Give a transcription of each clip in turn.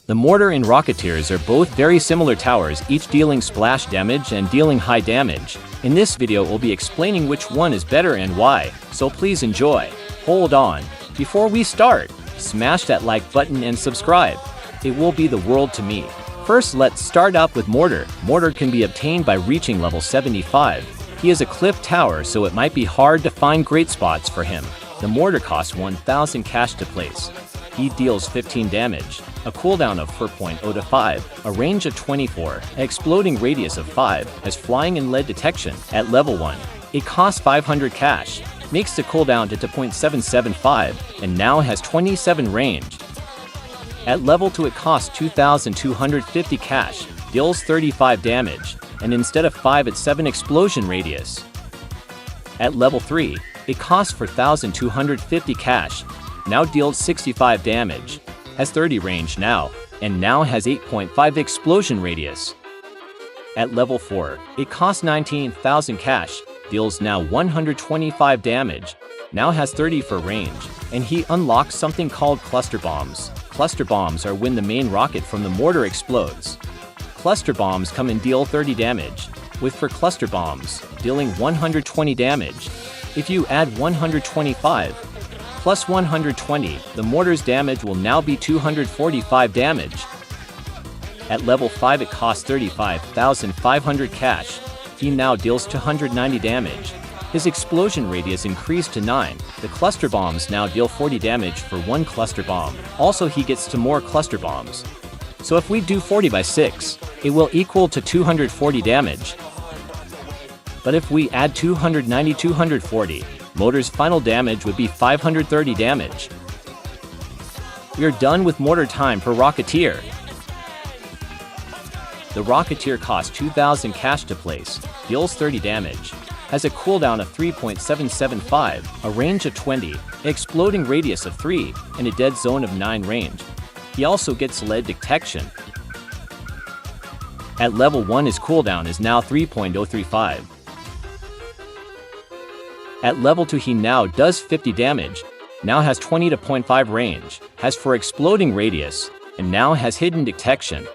The Mortar and Rocketeers are both very similar towers, each dealing splash damage and dealing high damage. In this video we'll be explaining which one is better and why, so please enjoy. Hold on. Before we start, smash that like button and subscribe. It will be the world to me. First, let's start up with Mortar. Mortar can be obtained by reaching level 75. He is a cliff tower, so it might be hard to find great spots for him. The Mortar costs 1000 cash to place. He deals 15 damage, a cooldown of 4.0 to 5, a range of 24, an exploding radius of 5, has flying and lead detection. At level 1, it costs 500 cash, makes the cooldown to 0.775, and now has 27 range. At level 2 it costs 2250 cash, deals 35 damage, and instead of 5 it's 7 explosion radius. At level 3, it costs 4250 cash, now deals 65 damage, has 30 range now, and now has 8.5 explosion radius. At level 4, it costs 19,000 cash, deals now 125 damage, now has 30 for range, and he unlocks something called cluster bombs. Cluster bombs are when the main rocket from the Mortar explodes. Cluster bombs come and deal 30 damage, with for cluster bombs, dealing 120 damage. If you add 125, plus 120, the Mortar's damage will now be 245 damage. At level 5 it costs 35,500 cash. He now deals 290 damage. His explosion radius increased to 9. The cluster bombs now deal 40 damage for one cluster bomb. Also he gets to more cluster bombs. So if we do 40 by 6, it will equal to 240 damage. But if we add 240, Mortar's final damage would be 530 damage. We are done with Mortar. Time for Rocketeer. The Rocketeer costs 2000 cash to place, deals 30 damage, has a cooldown of 3.775, a range of 20, an exploding radius of 3, and a dead zone of 9 range. He also gets lead detection. At level 1 his cooldown is now 3.035. At level 2 he now does 50 damage, now has 20 to 0.5 range, has for exploding radius, and now has hidden detection.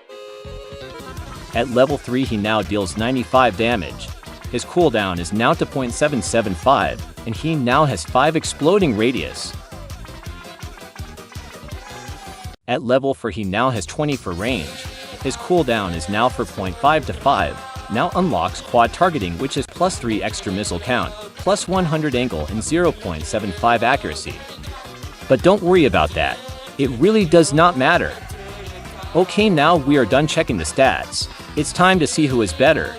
At level 3 he now deals 95 damage. His cooldown is now to 0.775, and he now has 5 exploding radius. At level 4 he now has 20 for range. His cooldown is now for 0.5 to 5. Now unlocks quad targeting, which is plus 3 extra missile count, plus 100 angle and 0.75 accuracy. But don't worry about that. It really does not matter. Okay, now we are done checking the stats. It's time to see who is better.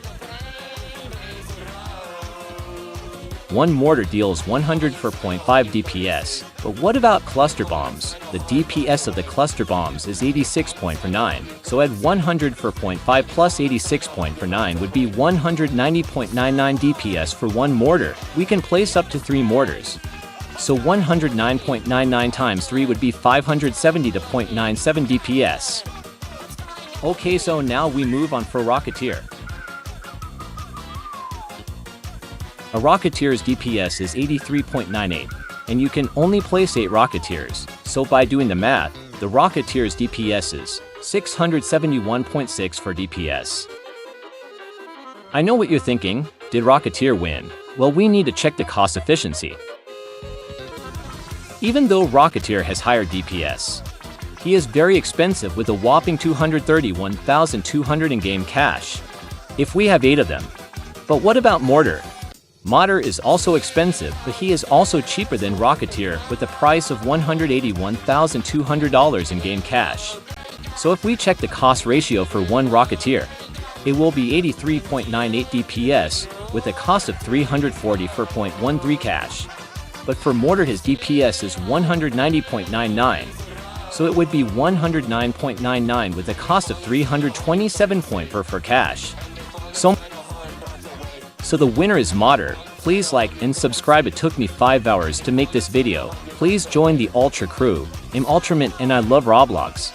One Mortar deals 100 for 0.5 DPS, but what about cluster bombs? The DPS of the cluster bombs is 86.49, so add 100 for 0.5 plus 86.49 would be 190.99 DPS for one Mortar. We can place up to 3 Mortars. So 109.99 times 3 would be 570 to 0.97 DPS. Okay, so now we move on for Rocketeer. A Rocketeer's DPS is 83.98, and you can only place 8 Rocketeers, so by doing the math, the Rocketeer's DPS is 671.6 for DPS. I know what you're thinking, did Rocketeer win? Well, we need to check the cost efficiency. Even though Rocketeer has higher DPS, he is very expensive with a whopping 231,200 in-game cash, if we have 8 of them. But what about Mortar? Mortar is also expensive, but he is also cheaper than Rocketeer with a price of $181,200 in game cash. So if we check the cost ratio for one Rocketeer, it will be 83.98 DPS with a cost of 340 for 0.13 cash. But for Mortar his DPS is 190.99, so it would be 109.99 with a cost of 327.4 for cash. So the winner is Mortar. Please like and subscribe. It took me 5 hours to make this video. Please join the Ultra crew. I'm Ultramint and I love Roblox.